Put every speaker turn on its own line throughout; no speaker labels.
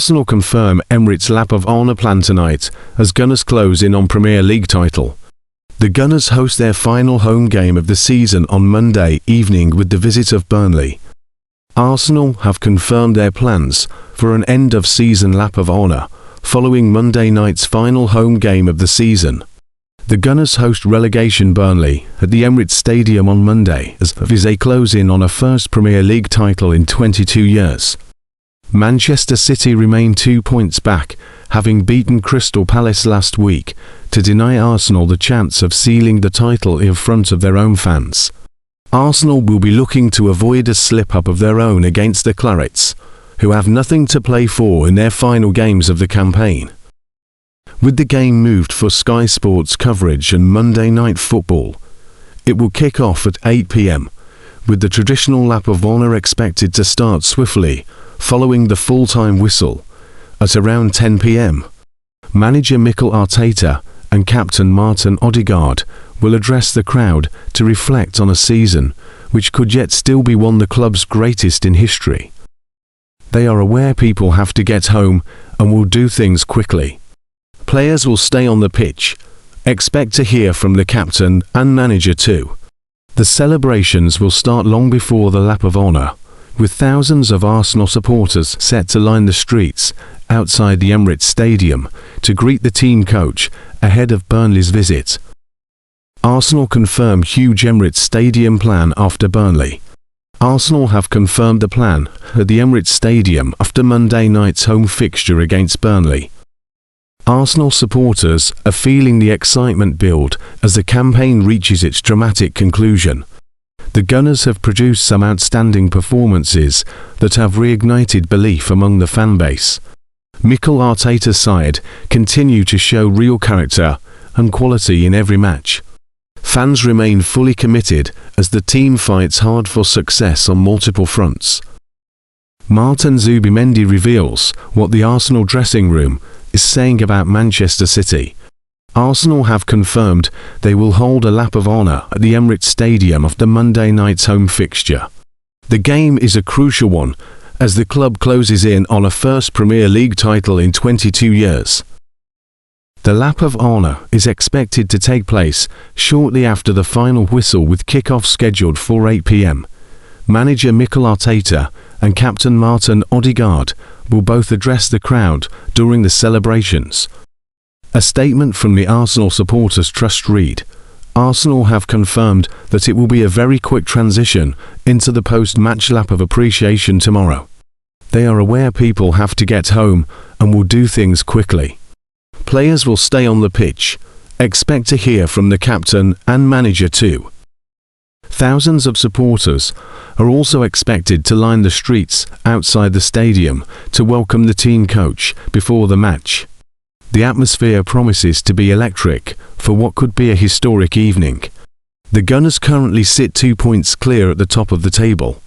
Arsenal confirm Emirates lap of honour plan tonight as Gunners close in on Premier League title. The Gunners host their final home game of the season on Monday evening with the visit of Burnley. Arsenal have confirmed their plans for an end-of-season lap of honour following Monday night's final home game of the season. The Gunners host relegation Burnley at the Emirates Stadium on Monday as they close in on a first Premier League title in 22 years. Manchester City remain 2 points back, having beaten Crystal Palace last week to deny Arsenal the chance of sealing the title in front of their own fans. Arsenal will be looking to avoid a slip-up of their own against the Clarets, who have nothing to play for in their final games of the campaign. With the game moved for Sky Sports coverage and Monday Night Football, it will kick off at 8 p.m, with the traditional lap of honour expected to start swiftly following the full-time whistle at around 10 p.m. Manager Mikel Arteta and captain Martinodegaard will address the crowd to reflect on a season which could yet still be one the club's greatest in history. They are aware people have to get home and will do things quickly. Players will stay on the pitch. Expect to hear from the captain and manager too. The celebrations will start long before the lap of honour, with thousands of Arsenal supporters set to line the streets outside the Emirates Stadium to greet the team coach ahead of Burnley's visit. Arsenal confirm huge Emirates Stadium plan after Burnley. Arsenal have confirmed the plan at the Emirates Stadium after Monday night's home fixture against Burnley. Arsenal supporters are feeling the excitement build as the campaign reaches its dramatic conclusion. The Gunners have produced some outstanding performances that have reignited belief among the fanbase. Mikel Arteta's side continue to show real character and quality in every match. Fans remain fully committed as the team fights hard for success on multiple fronts. Martin Zubimendi reveals what the Arsenal dressing room is saying about Manchester City. Arsenal have confirmed they will hold a lap of honour at the Emirates Stadium after Monday night's home fixture. The game is a crucial one as the club closes in on a first Premier League title in 22 years. The lap of honour is expected to take place shortly after the final whistle with kick-off scheduled for 8 p.m. Manager Mikel Arteta and captain Martinodegaard will both address the crowd during the celebrations. A statement from the Arsenal Supporters Trust read, Arsenal have confirmed that it will be a very quick transition into the post-match lap of appreciation tomorrow. They are aware people have to get home and will do things quickly. Players will stay on the pitch. Expect to hear from the captain and manager too. Thousands of supporters are also expected to line the streets outside the stadium to welcome the team coach before the match. The atmosphere promises to be electric for what could be a historic evening. The Gunners currently sit 2 points clear at the top of the table.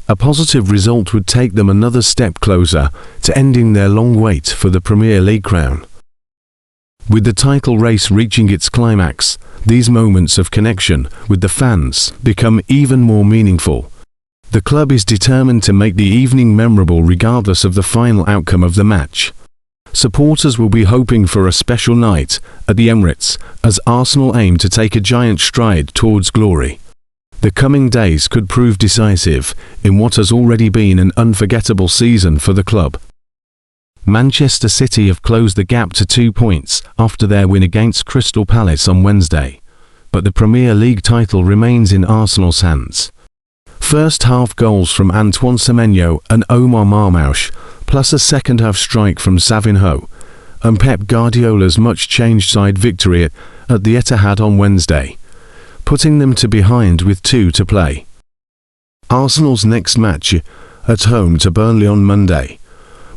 A positive result would take them another step closer to ending their long wait for the Premier League crown. With the title race reaching its climax, these moments of connection with the fans become even more meaningful. The club is determined to make the evening memorable regardless of the final outcome of the match. Supporters will be hoping for a special night at the Emirates as Arsenal aim to take a giant stride towards glory. The coming days could prove decisive in what has already been an unforgettable season for the club. Manchester City have closed the gap to 2 points after their win against Crystal Palace on Wednesday, but the Premier League title remains in Arsenal's hands. First half goals from Antoine Semenyo and Omar Marmoush, plus a second half strike from Savinho, and Pep Guardiola's much-changed side victory at the Etihad on Wednesday, putting them to behind with 2 to play. Arsenal's next match at home to Burnley on Monday,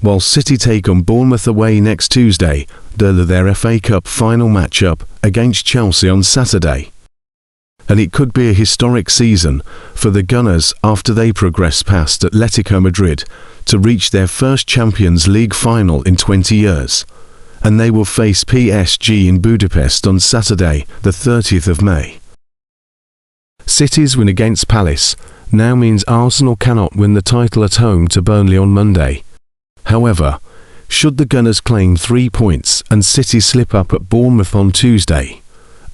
while City take on Bournemouth away next Tuesday, their FA Cup final match-up against Chelsea on Saturday. And it could be a historic season for the Gunners after they progress past Atletico Madrid to reach their first Champions League final in 20 years. And they will face PSG in Budapest on Saturday, the 30th of May. City's win against Palace now means Arsenal cannot win the title at home to Burnley on Monday. However, should the Gunners claim 3 points and City slip up at Bournemouth on Tuesday,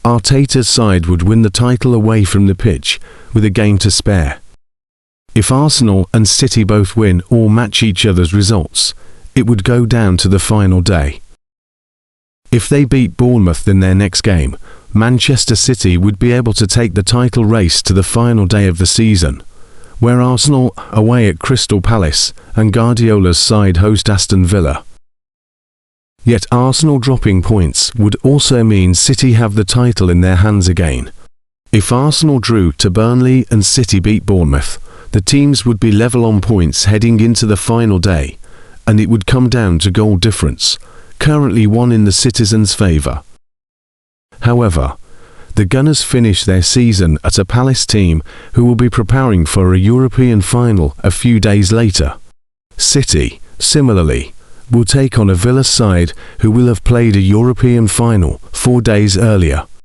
Arteta's side would win the title away from the pitch, with a game to spare. If Arsenal and City both win or match each other's results, it would go down to the final day. If they beat Bournemouth in their next game, Manchester City would be able to take the title race to the final day of the season, where Arsenal away at Crystal Palace and Guardiola's side host Aston Villa. Yet Arsenal dropping points would also mean City have the title in their hands again. If Arsenal drew to Burnley and City beat Bournemouth, the teams would be level on points heading into the final day, and it would come down to goal difference, currently one in the Citizens' favour. However, the Gunners finish their season at a Palace team who will be preparing for a European final a few days later. City, similarly, will take on a Villa side who will have played a European final 4 days earlier.